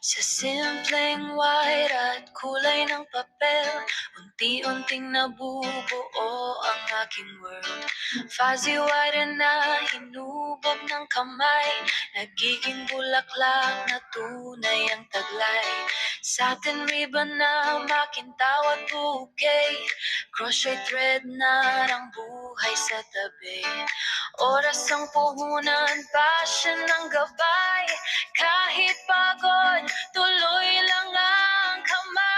Sa simpleng white at kulay ng papel, unti-unting nabubuo ang aking world. Fuzzy white na hinubog ng kamay, nagiging bulaklak na tunay ang taglay. Satin ribbon na makintaw at bouquet, crochet thread na ang buhay sa tabi. Oras ang puhunan, passion ang gabay, kahit pagod, tuloy lang ang kamay.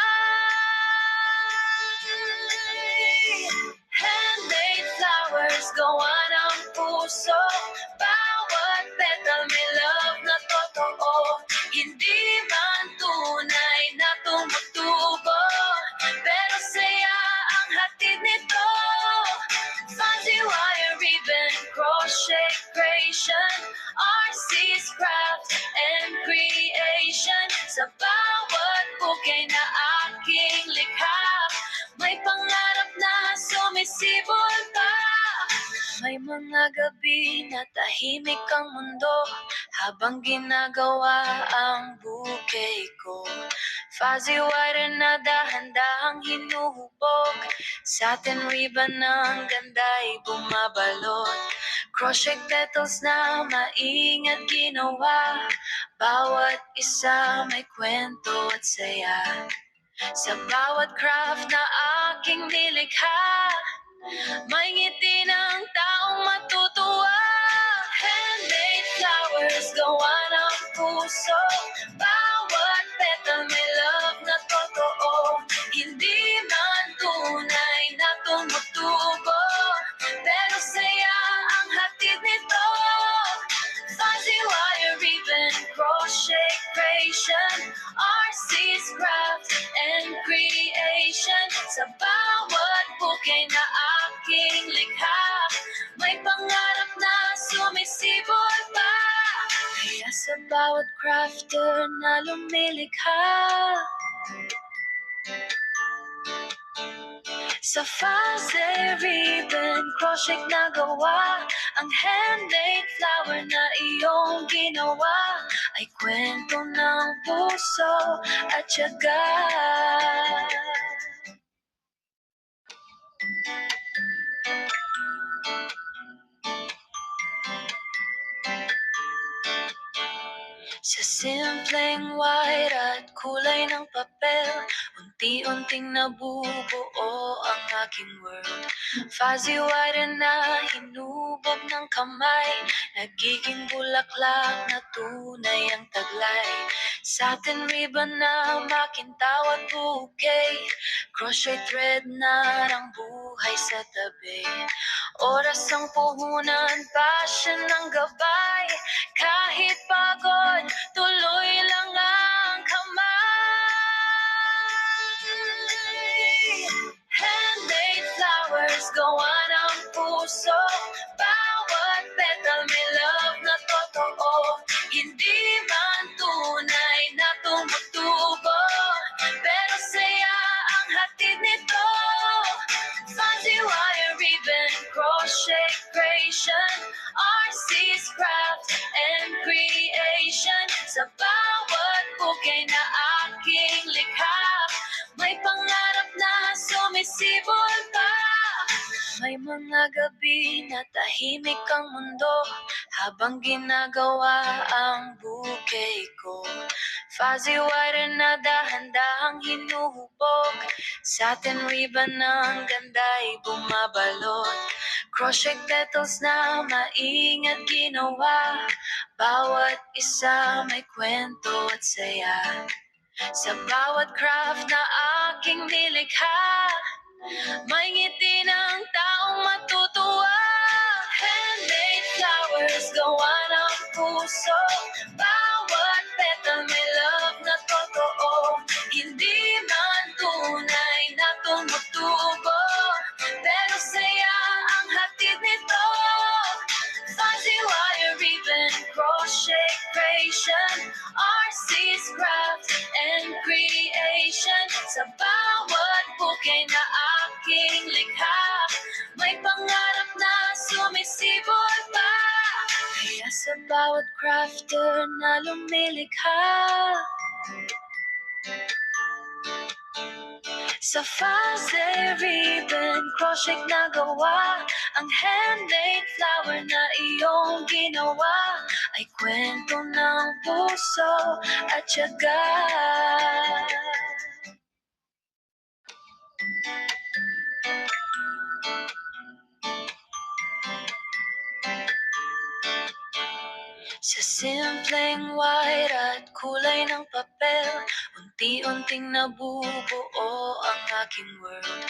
Handmade flowers, gawa ng puso, bawat petal may love na totoo. Hindi man tunay na tumutubo, pero saya ang hatid nito. Fuzzy wire ribbon, crochet creation, RC's craft and creation. Sa bawat bukay na aking likha, may pangarap na sumisibol pa. May mga gabi na tahimik ang mundo habang ginagawa ang bouquet ko. Fuzzy wire na dahan-dahang hinuhubog, satin ribbon ng ganda'y bumabalot. Crochet petals na maingat ginawa, bawat isa may kwento at saya. Sa bawat craft na aking nilikha, may ngiti ng taong matutuwa. Handmade flowers, gawa ng puso, bawat petal may love na totoo. Hindi man tunay na tumutubo, pero saya ang hatid nito. Fuzzy wire ribbon, crochet creation, RC's craft and creation. Sa bawat bukay na aking likha, may pangarap na sumisibol pa. Kaya sa bawat crafter na lumilikha, sa fuzzy ribbon, crochet na gawa, ang handmade flower na iyong ginawa ay kwento ng puso at tiyaga. Sa simpleng white at kulay ng papel, unti-unting nabubuo ang aking world. Fuzzy white na hinubog ng kamay, nagiging bulaklak na tunay ang taglay. Satin ribbon na makintaw at bouquet, crochet thread na ang buhay sa tabi. Oras ang puhunan, passion ang gabay, kahit pagod, tuloy lang ang kamay. Handmade flowers, gawa ng puso, bawat petal may love na totoo. Hindi man tunay na tumutubo, pero saya ang hatid nito. Fuzzy wire ribbon, crochet creation, RC's craft and creation. Sa bawat bukay na aking likha, may pangarap na sumisibol pa. May mga gabi na tahimik ang mundo habang ginagawa ang bouquet ko. Fuzzy wire na dahan-dahang hinuhubog, satin ribbon ng ganda'y bumabalot. Crochet petals na maingat ginawa, bawat isa may kwento at saya. Sa bawat craft na aking nilikha, may ngiti ng taong matutuwa. Handmade flowers, gawa ng puso, bawat petal may love na totoo. Hindi man tunay na tumutubo, pero saya ang hatid nito. Fuzzy wire ribbon, crochet creation, RC's craft and creation. Sa bawat bukay na aking likha, bawat crafter na lumilikha. Sa fuzzy ribbon crochet na gawa, ang handmade flower na iyong ginawa ay kwento ng puso at tiyaga. Sa simpleng white at kulay ng papel, unti-unting nabubuo ang aking world.